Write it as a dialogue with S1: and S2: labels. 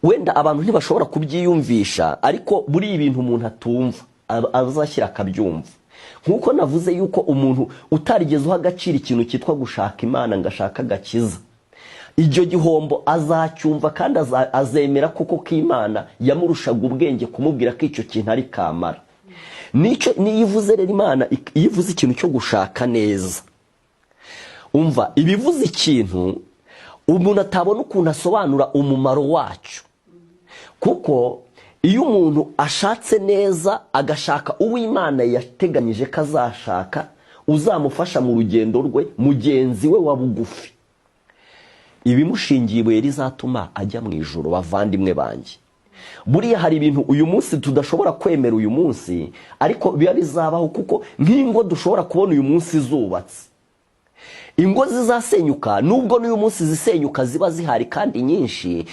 S1: wenda abantu ntibashobora kubyiyumvisha, ariko buri ibintu umuntu atumva azashyira akabyumva. Nkuko navuze yuko umuntu utarigeze uha agaciro ikintu cyitwa gushaka Imana ngo ashaka agakiza, iryo gihombo azacyumva kandi azemera koko ko Imana yamurushaga ubwenge kumubwira ko icyo kintu ari kamara. Niyivuze rero Imana ivuze ikintu cyo gushaka neza, umva ibivuze ikintu umuntu atabona ukuntu asobanura umumaro wacyo. Kuko iyo umuntu ashatse neza agashaka uw'Imana yateganyije ko azashaka, uzamufasha mu rugendo rwe, mugenzi we wa bugufi, ibimushingiye ibuye rizatuma ajya mu ijuru. Bavandimwe banjye, buriya hari ibintu uyu munsi tudashobora kwemera uyu munsi, ariko biba bizabaho. Kuko nk'ingo dushobora kubona uyu munsi zubatse, ingo zizasenyuka nubwo n'uyu munsi zisenyuka ziba zihari kandi nyinshi.